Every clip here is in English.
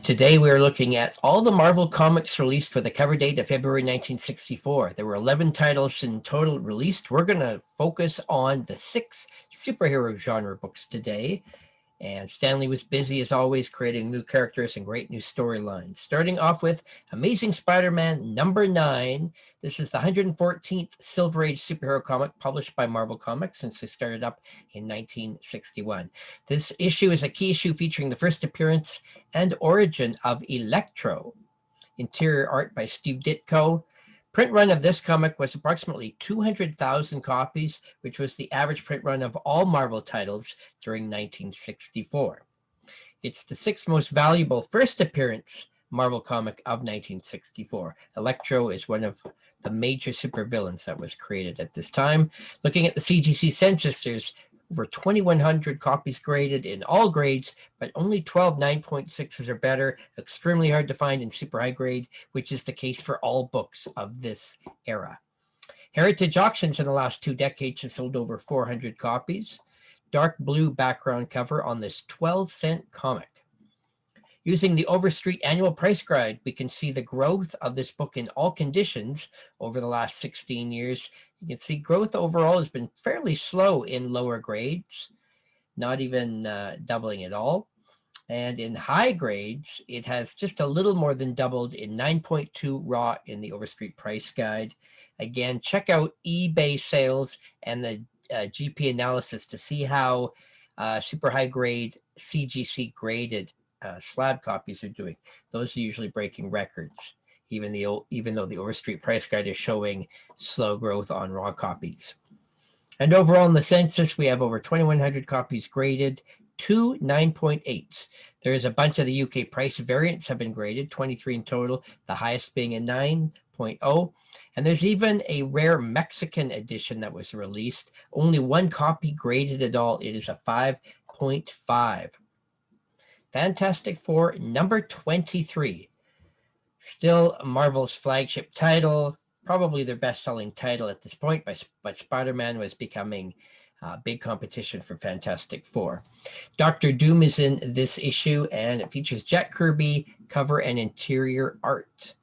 Today we are looking at all the Marvel comics released with a cover date of February 1964. There were 11 titles in total released. We're going to focus on the 6 superhero genre books today. And Stanley was busy, as always, creating new characters and great new storylines. Starting off with Amazing Spider-Man number 9. This is the 114th Silver Age superhero comic published by Marvel Comics since they started up in 1961. This issue is a key issue featuring the first appearance and origin of Electro. Interior art by Steve Ditko. Print run of this comic was approximately 200,000 copies, which was the average print run of all Marvel titles during 1964. It's the 6th most valuable first appearance Marvel comic of 1964. Electro is one of the major supervillains that was created at this time. Looking at the CGC census, there's over 2,100 copies graded in all grades, but only 12 9.6s or better. Extremely hard to find in super high grade, which is the case for all books of this era. Heritage auctions in the last 2 decades have sold over 400 copies. Dark blue background cover on this 12-cent comic. Using the Overstreet annual price guide, we can see the growth of this book in all conditions over the last 16 years. You can see growth overall has been fairly slow in lower grades, not even doubling at all. And in high grades, it has just a little more than doubled in 9.2 raw in the Overstreet price guide. Again, check out eBay sales and the GP analysis to see how super high grade CGC graded slab copies are doing. Those are usually breaking records, even though the Overstreet price guide is showing slow growth on raw copies. And overall in the census, we have over 2,100 copies graded, 2 9.8s. There is a bunch of the UK price variants have been graded, 23 in total, the highest being a 9.0. And there's even a rare Mexican edition that was released. Only 1 copy graded at all. It is a 5.5. Fantastic Four number 23. Still Marvel's flagship title, probably their best-selling title at this point, but Spider-Man was becoming a big competition for Fantastic Four. Dr. Doom is in this issue, and it features Jack Kirby cover and interior art.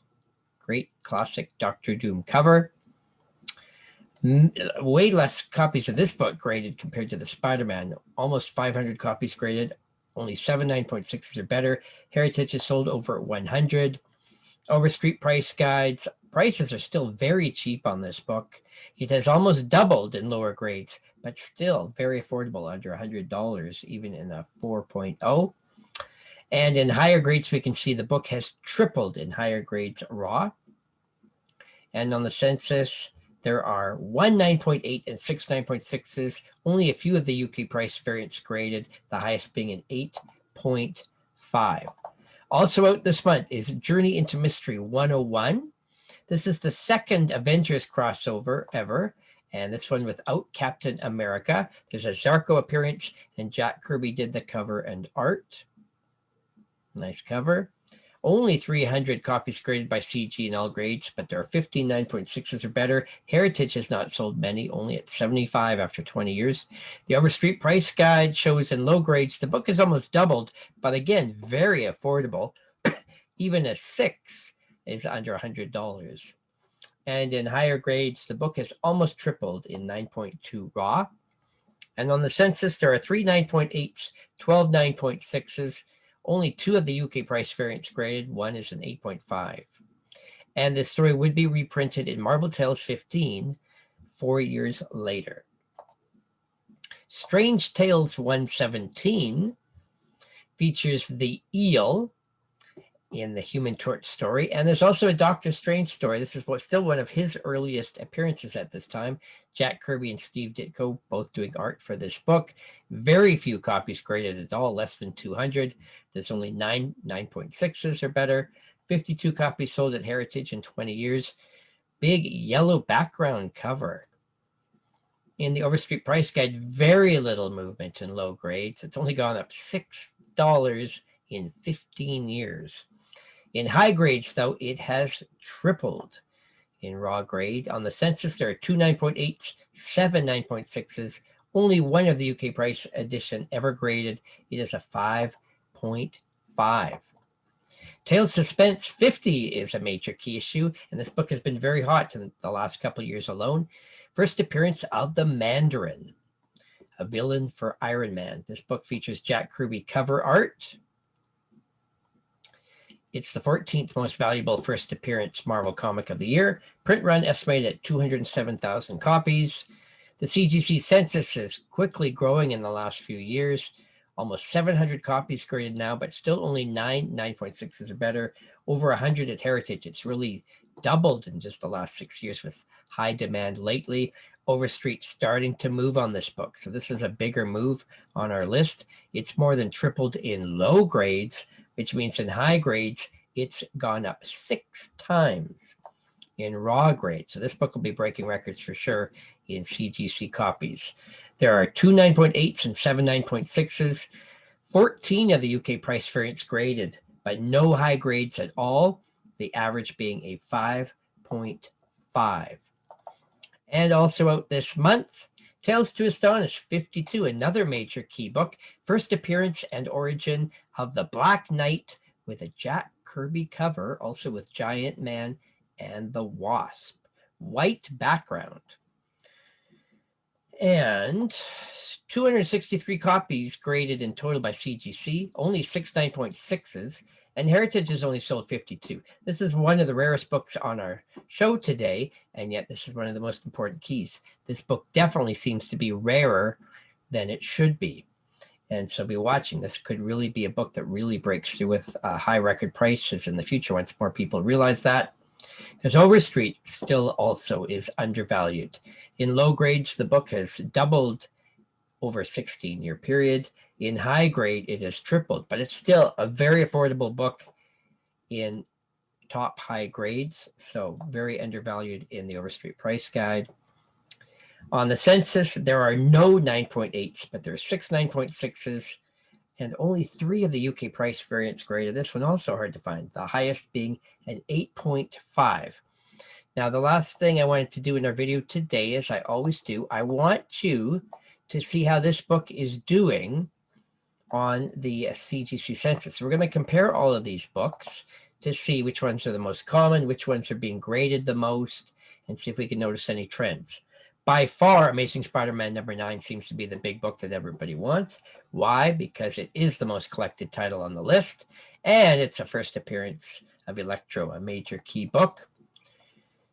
Great classic Dr. Doom cover. Way less copies of this book graded compared to the Spider-Man. Almost 500 copies graded. Only 7 9.6s or better. Heritage has sold over 100. Overstreet price guides. Prices are still very cheap on this book. It has almost doubled in lower grades, but still very affordable, under $100, even in a 4.0. And in higher grades, we can see the book has tripled in higher grades raw. And on the census, there are 1 9.8 and 6 9.6s. Only a few of the UK price variants graded, the highest being an 8.5. Also out this month is Journey into Mystery 101. This is the second Avengers crossover ever, and this one without Captain America. There's a Zarko appearance, and Jack Kirby did the cover and art. Nice cover. Only 300 copies graded by CG in all grades, but there are 15 9.6s or better. Heritage has not sold many, only at 75 after 20 years. The Overstreet price guide shows in low grades the book is almost doubled, but again, very affordable. Even a 6 is under $100. And in higher grades, the book has almost tripled in 9.2 raw. And on the census, there are 3 9.8s, 12 9.6s. Only 2 of the UK price variants graded. 1 is an 8.5. And this story would be reprinted in Marvel Tales 15 4 years later. Strange Tales 117 features the eel in the Human Torch story. And there's also a Doctor Strange story. This is still one of his earliest appearances at this time. Jack Kirby and Steve Ditko both doing art for this book. Very few copies graded at all, less than 200. There's only 9 9.6s or better. 52 copies sold at Heritage in 20 years. Big yellow background cover. In the Overstreet price guide, very little movement in low grades. It's only gone up $6 in 15 years. In high grades, though, it has tripled in raw grade. On the census, there are 2 9.8s, 7 9.6s. Only 1 of the UK price edition ever graded. It is a 5.5. Tales Suspense 50 is a major key issue, and this book has been very hot in the last couple of years alone. First appearance of the Mandarin, a villain for Iron Man. This book features Jack Kirby cover art. It's the 14th most valuable first appearance Marvel comic of the year. Print run estimated at 207,000 copies. The CGC census is quickly growing in the last few years. Almost 700 copies graded now, but still only 9.6s or better. Over 100 at Heritage. It's really doubled in just the last 6 years with high demand lately. Overstreet's starting to move on this book. So this is a bigger move on our list. It's more than tripled in low grades, which means in high grades, it's gone up 6 times in raw grades. So this book will be breaking records for sure in CGC copies. There are 2 9.8s and 7 9.6s, 14 of the UK price variants graded, but no high grades at all, the average being a 5.5. And also out this month, Tales to Astonish 52, another major key book, first appearance and origin of the Black Knight with a Jack Kirby cover, also with Giant Man and the Wasp. White background. And 263 copies graded in total by CGC, only 6 9.6s, and Heritage has only sold 52. This is one of the rarest books on our show today, and yet this is one of the most important keys. This book definitely seems to be rarer than it should be. And so be watching. This could really be a book that really breaks through with high record prices in the future once more people realize that. Because Overstreet still also is undervalued. In low grades, the book has doubled over a 16-year period. In high grade, it has tripled, but it's still a very affordable book in top high grades. So very undervalued in the Overstreet price guide. On the census, there are no 9.8s, but there are 6 9.6s and only 3 of the UK price variants graded. This one also hard to find, the highest being an 8.5. Now, the last thing I wanted to do in our video today, as I always do, I want you to see how this book is doing on the CGC census. So we're going to compare all of these books to see which ones are the most common, which ones are being graded the most, and see if we can notice any trends. By far, Amazing Spider-Man #9 seems to be the big book that everybody wants. Why? Because it is the most collected title on the list, and it's a first appearance of Electro, a major key book.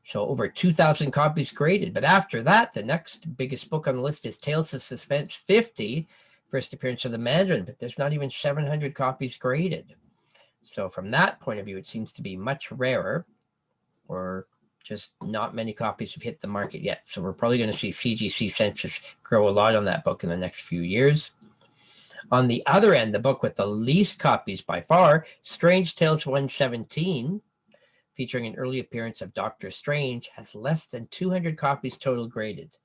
So over 2,000 copies graded. But after that, the next biggest book on the list is Tales of Suspense 50, first appearance of the Mandarin, but there's not even 700 copies graded. So from that point of view, it seems to be much rarer, or just not many copies have hit the market yet. So we're probably going to see CGC census grow a lot on that book in the next few years. On the other end, the book with the least copies by far, Strange Tales 117, featuring an early appearance of Doctor Strange, has less than 200 copies total graded.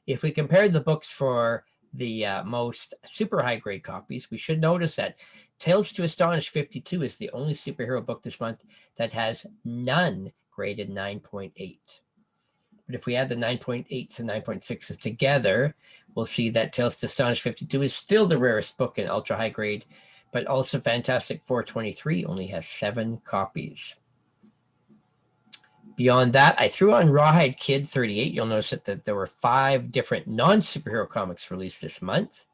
If we compare the books for the most super high grade copies, we should notice that Tales to Astonish 52 is the only superhero book this month that has none graded 9.8. But if we add the 9.8s and 9.6s together, we'll see that Tales to Astonish 52 is still the rarest book in ultra high grade, but also Fantastic 423 only has 7 copies. Beyond that, I threw on Rawhide Kid 38. You'll notice that there were 5 different non-superhero comics released this month.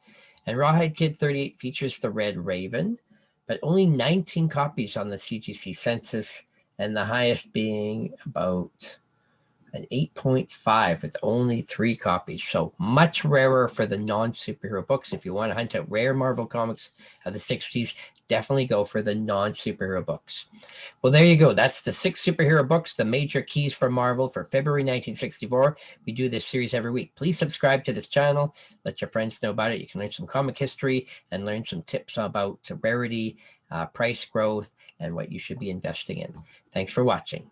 And Rawhide Kid 38 features the Red Raven, but only 19 copies on the CGC census, and the highest being about an 8.5 with only 3 copies. So much rarer for the non-superhero books. If you want to hunt out rare Marvel comics of the 60s, definitely go for the non-superhero books. Well, there you go. That's the 6 superhero books, the major keys for Marvel for February 1964. We do this series every week. Please subscribe to this channel. Let your friends know about it. You can learn some comic history and learn some tips about rarity, price growth, and what you should be investing in. Thanks for watching.